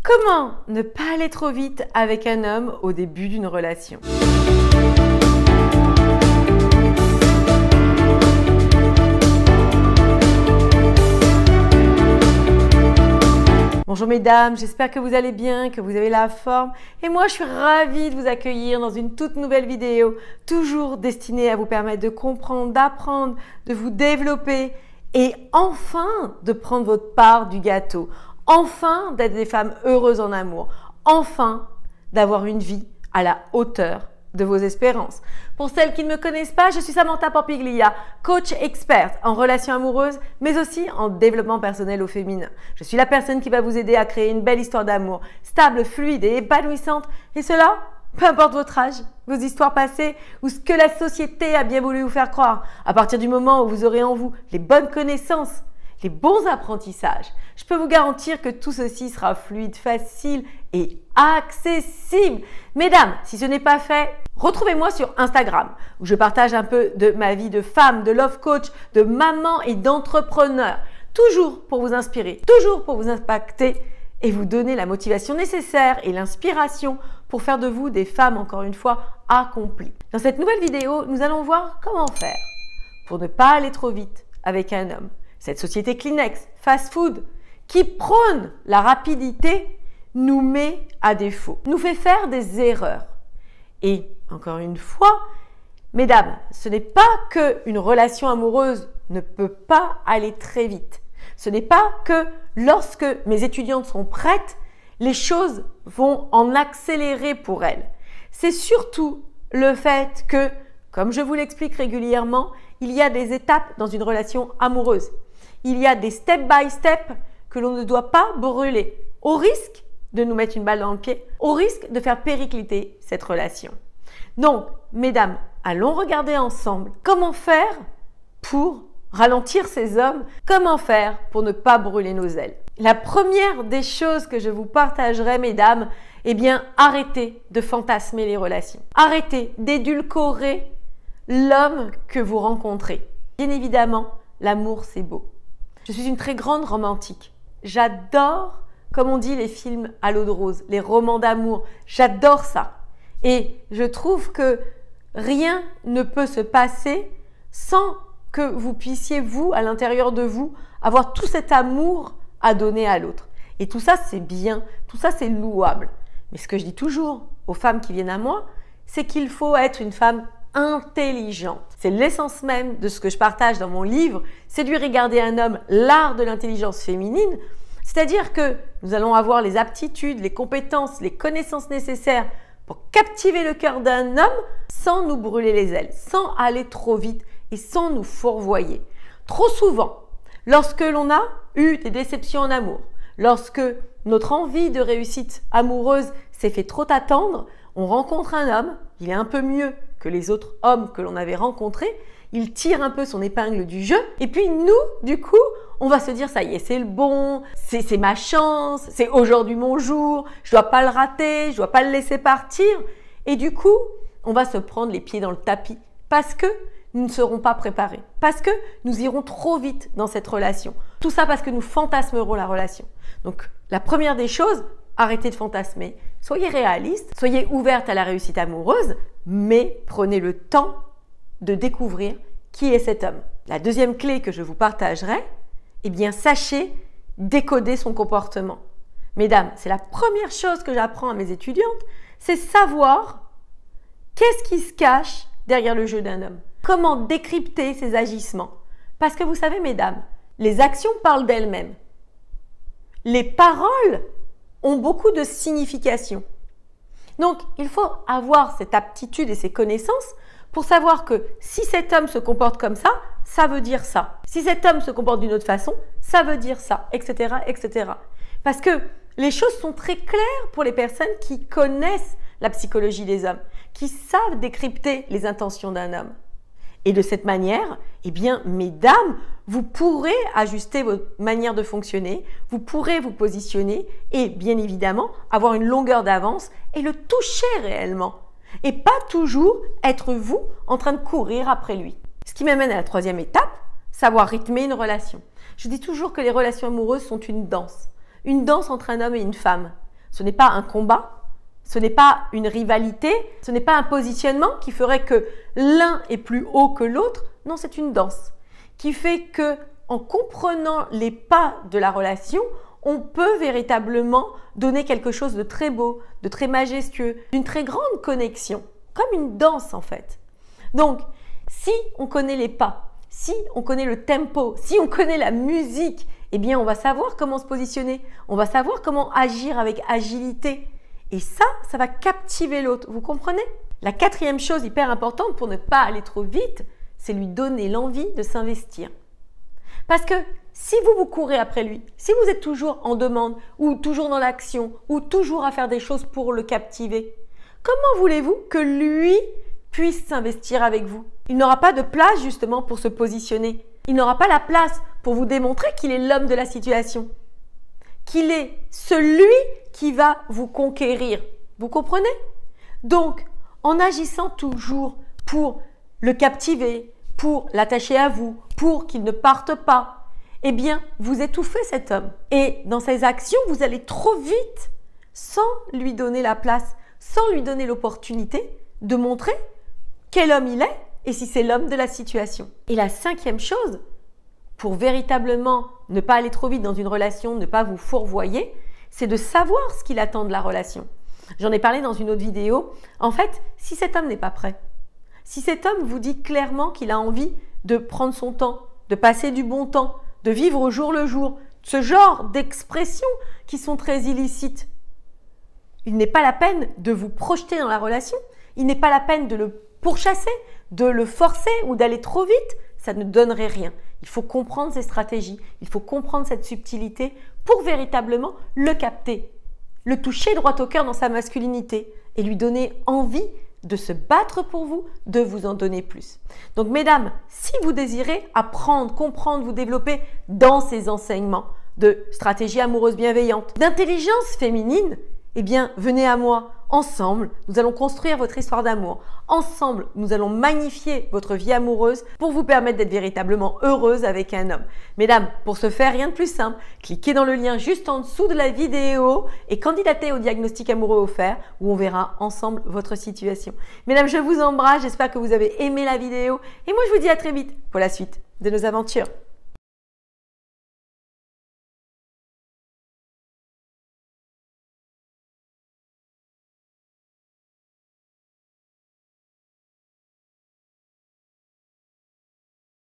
Comment ne pas aller trop vite avec un homme au début d'une relation? Bonjour mesdames, j'espère que vous allez bien, que vous avez la forme. Et moi, je suis ravie de vous accueillir dans une toute nouvelle vidéo, toujours destinée à vous permettre de comprendre, d'apprendre, de vous développer et enfin de prendre votre part du gâteau. Enfin d'être des femmes heureuses en amour. Enfin d'avoir une vie à la hauteur de vos espérances. Pour celles qui ne me connaissent pas, je suis Samantha Pampiglia, coach experte en relations amoureuses, mais aussi en développement personnel au féminin. Je suis la personne qui va vous aider à créer une belle histoire d'amour, stable, fluide et épanouissante. Et cela, peu importe votre âge, vos histoires passées ou ce que la société a bien voulu vous faire croire. À partir du moment où vous aurez en vous les bonnes connaissances, les bons apprentissages, je peux vous garantir que tout ceci sera fluide, facile et accessible. Mesdames, si ce n'est pas fait, retrouvez-moi sur Instagram où je partage un peu de ma vie de femme, de love coach, de maman et d'entrepreneur. Toujours pour vous inspirer, toujours pour vous impacter et vous donner la motivation nécessaire et l'inspiration pour faire de vous des femmes, encore une fois, accomplies. Dans cette nouvelle vidéo, nous allons voir comment faire pour ne pas aller trop vite avec un homme. Cette société Kleenex, fast-food, qui prône la rapidité, nous met à défaut, nous fait faire des erreurs. Et encore une fois, mesdames, ce n'est pas qu'une relation amoureuse ne peut pas aller très vite. Ce n'est pas que lorsque mes étudiantes sont prêtes, les choses vont en accélérer pour elles. C'est surtout le fait que, comme je vous l'explique régulièrement, il y a des étapes dans une relation amoureuse. Il y a des step by step que l'on ne doit pas brûler, au risque de nous mettre une balle dans le pied, au risque de faire péricliter cette relation. Donc, mesdames, allons regarder ensemble comment faire pour ralentir ces hommes, comment faire pour ne pas brûler nos ailes. La première des choses que je vous partagerai, mesdames, eh bien, arrêtez de fantasmer les relations. Arrêtez d'édulcorer l'homme que vous rencontrez. Bien évidemment, l'amour, c'est beau. Je suis une très grande romantique. J'adore, comme on dit, les films à l'eau de rose, les romans d'amour. J'adore ça. Et je trouve que rien ne peut se passer sans que vous puissiez, vous, à l'intérieur de vous, avoir tout cet amour à donner à l'autre. Et tout ça, c'est bien. Tout ça, c'est louable. Mais ce que je dis toujours aux femmes qui viennent à moi, c'est qu'il faut être une femme intelligente. C'est l'essence même de ce que je partage dans mon livre « Séduire et garder un homme, l'art de l'intelligence féminine ». C'est-à-dire que nous allons avoir les aptitudes, les compétences, les connaissances nécessaires pour captiver le cœur d'un homme sans nous brûler les ailes, sans aller trop vite et sans nous fourvoyer. Trop souvent, lorsque l'on a eu des déceptions en amour, lorsque notre envie de réussite amoureuse s'est fait trop attendre, on rencontre un homme, il est un peu mieux que les autres hommes que l'on avait rencontrés, il tire un peu son épingle du jeu et puis nous, du coup, on va se dire ça y est, c'est le bon, c'est ma chance, c'est aujourd'hui mon jour, je dois pas le rater, je dois pas le laisser partir et du coup, on va se prendre les pieds dans le tapis parce que nous ne serons pas préparés, parce que nous irons trop vite dans cette relation. Tout ça parce que nous fantasmerons la relation. Donc, la première des choses, arrêtez de fantasmer. Soyez réaliste, soyez ouverte à la réussite amoureuse, mais prenez le temps de découvrir qui est cet homme. La deuxième clé que je vous partagerai, eh bien, sachez décoder son comportement. Mesdames, c'est la première chose que j'apprends à mes étudiantes, c'est savoir qu'est-ce qui se cache derrière le jeu d'un homme. Comment décrypter ses agissements. Parce que vous savez, mesdames, les actions parlent d'elles-mêmes. Les paroles ont beaucoup de signification. Donc, il faut avoir cette aptitude et ces connaissances pour savoir que si cet homme se comporte comme ça veut dire ça. Si cet homme se comporte d'une autre façon, ça veut dire ça, etc., etc. Parce que les choses sont très claires pour les personnes qui connaissent la psychologie des hommes, qui savent décrypter les intentions d'un homme. Et de cette manière, eh bien, mesdames, vous pourrez ajuster votre manière de fonctionner, vous pourrez vous positionner et bien évidemment avoir une longueur d'avance et le toucher réellement. Et pas toujours être vous en train de courir après lui. Ce qui m'amène à la troisième étape, savoir rythmer une relation. Je dis toujours que les relations amoureuses sont une danse entre un homme et une femme. Ce n'est pas un combat, ce n'est pas une rivalité, ce n'est pas un positionnement qui ferait que l'un est plus haut que l'autre. Non, c'est une danse qui fait que, en comprenant les pas de la relation, on peut véritablement donner quelque chose de très beau, de très majestueux, d'une très grande connexion, comme une danse en fait. Donc, si on connaît les pas, si on connaît le tempo, si on connaît la musique, eh bien on va savoir comment se positionner, on va savoir comment agir avec agilité. Et ça va captiver l'autre, vous comprenez? La quatrième chose hyper importante pour ne pas aller trop vite, c'est lui donner l'envie de s'investir. Parce que si vous courez après lui, si vous êtes toujours en demande ou toujours dans l'action ou toujours à faire des choses pour le captiver, comment voulez-vous que lui puisse s'investir avec vous? Il n'aura pas de place justement pour se positionner. Il n'aura pas la place pour vous démontrer qu'il est l'homme de la situation, qu'il est celui qui va vous conquérir. Vous comprenez? Donc, en agissant toujours pour le captiver, pour l'attacher à vous, pour qu'il ne parte pas, eh bien, vous étouffez cet homme. Et dans ses actions, vous allez trop vite sans lui donner la place, sans lui donner l'opportunité de montrer quel homme il est et si c'est l'homme de la situation. Et la cinquième chose, pour véritablement ne pas aller trop vite dans une relation, ne pas vous fourvoyer, c'est de savoir ce qu'il attend de la relation. J'en ai parlé dans une autre vidéo. En fait, si cet homme n'est pas prêt, si cet homme vous dit clairement qu'il a envie de prendre son temps, de passer du bon temps, de vivre au jour le jour, ce genre d'expressions qui sont très illicites, il n'est pas la peine de vous projeter dans la relation, il n'est pas la peine de le pourchasser, de le forcer ou d'aller trop vite, ça ne donnerait rien. Il faut comprendre ces stratégies, il faut comprendre cette subtilité pour véritablement le capter, le toucher droit au cœur dans sa masculinité et lui donner envie de se battre pour vous, de vous en donner plus. Donc mesdames, si vous désirez apprendre, comprendre, vous développer dans ces enseignements de stratégie amoureuse bienveillante, d'intelligence féminine, eh bien venez à moi. Ensemble, nous allons construire votre histoire d'amour. Ensemble, nous allons magnifier votre vie amoureuse pour vous permettre d'être véritablement heureuse avec un homme. Mesdames, pour ce faire, rien de plus simple, cliquez dans le lien juste en dessous de la vidéo et candidatez au diagnostic amoureux offert où on verra ensemble votre situation. Mesdames, je vous embrasse, j'espère que vous avez aimé la vidéo et moi je vous dis à très vite pour la suite de nos aventures.